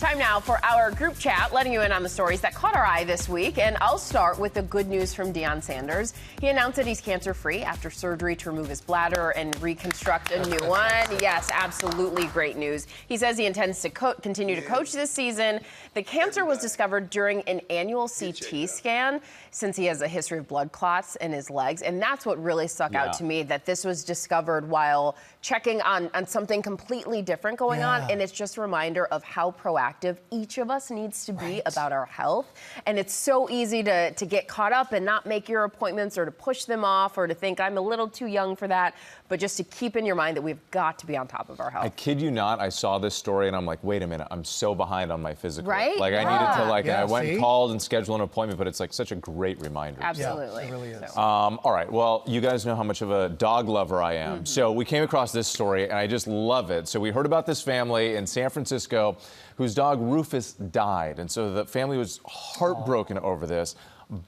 Time now for our group chat, letting you in on the stories that caught our eye this week. And I'll start with the good news from Deion Sanders. He announced that he's cancer-free after surgery to remove his bladder and reconstruct a new one. Yes, absolutely great news. He says he intends to continue to coach this season. The cancer was discovered during an annual CT scan, since he has a history of blood clots in his legs. And that's what really stuck out to me, that this was discovered while checking on something completely different going on. And it's just a reminder of how proactive each of us needs to be about our health. And it's so easy to get caught up and not make your appointments, or to push them off, or to think I'm a little too young for that. But just to keep in your mind that we've got to be on top of our health. I kid you not, I saw this story and I'm like, wait a minute, I'm so behind on my physical. Right? Like I needed to and I went and called and scheduled an appointment, but it's like such a great reminder. Absolutely. Yeah, it really is. All right, well, you guys know how much of a dog lover I am. So we came across this story and I just love it. So we heard about this family in San Francisco whose dog Rufus died. And so the family was heartbroken over this.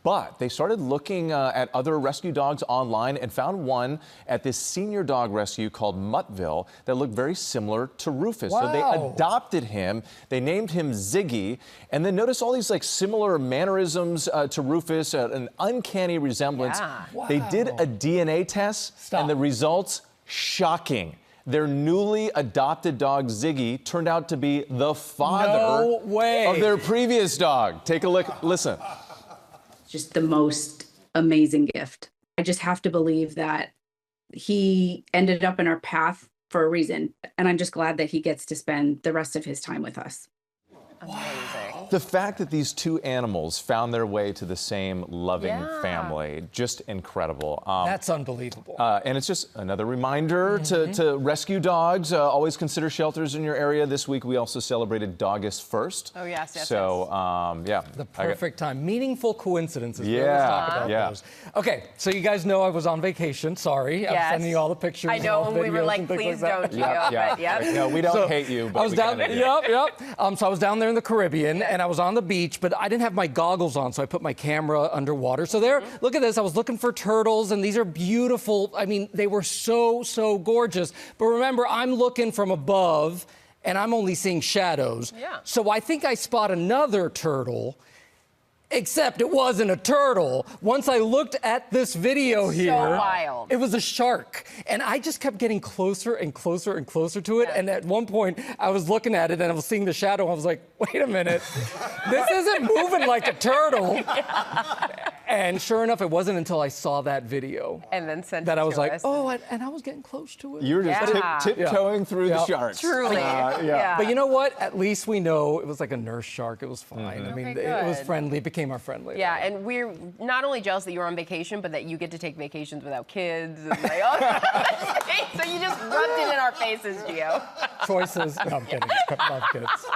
But they started looking at other rescue dogs online and found one at this senior dog rescue called Muttville that looked very similar to Rufus. So they adopted him. They named him Ziggy. And then notice all these like similar mannerisms to Rufus, an uncanny resemblance. They did a DNA test and the results, shocking. Their newly adopted dog, Ziggy, turned out to be the father of their previous dog. Take a look, listen. Just the most amazing gift. I just have to believe that he ended up in our path for a reason. And I'm just glad that he gets to spend the rest of his time with us. Amazing. The fact that these two animals found their way to the same loving family, just incredible. That's unbelievable. And it's just another reminder to rescue dogs. Always consider shelters in your area. This week we also celebrated Dogist First. Oh, yes, yes, So, yeah. The perfect time. Meaningful coincidences. We always talk about those. Okay, so you guys know I was on vacation. Sorry. I'm sending you all the pictures. I know, and we were like, please don't. No, we don't hate you, but I was down. So I was down there in the Caribbean, and I was on the beach, but I didn't have my goggles on, so I put my camera underwater. So there, look at this. I was looking for turtles, and these are beautiful. I mean, they were so gorgeous. But remember, I'm looking from above, and I'm only seeing shadows. So I think I spot another turtle, except it wasn't a turtle. Once I looked at this video here, wild. It was a shark. And I just kept getting closer and closer and closer to it. And at one point, I was looking at it and I was seeing the shadow. I was like, wait a minute, this isn't moving like a turtle. And sure enough, it wasn't until I saw that video and then sent that I was like, us. and I was getting close to it. You were just tiptoeing through the sharks. Truly. But you know what? At least we know it was like a nurse shark. It was fine. I mean, it was friendly. It became our friendly. Yeah, and we're not only jealous that you're on vacation, but that you get to take vacations without kids. And like, so you just rubbed it in our faces, Gio. Choices. No, I'm kidding. Love kids.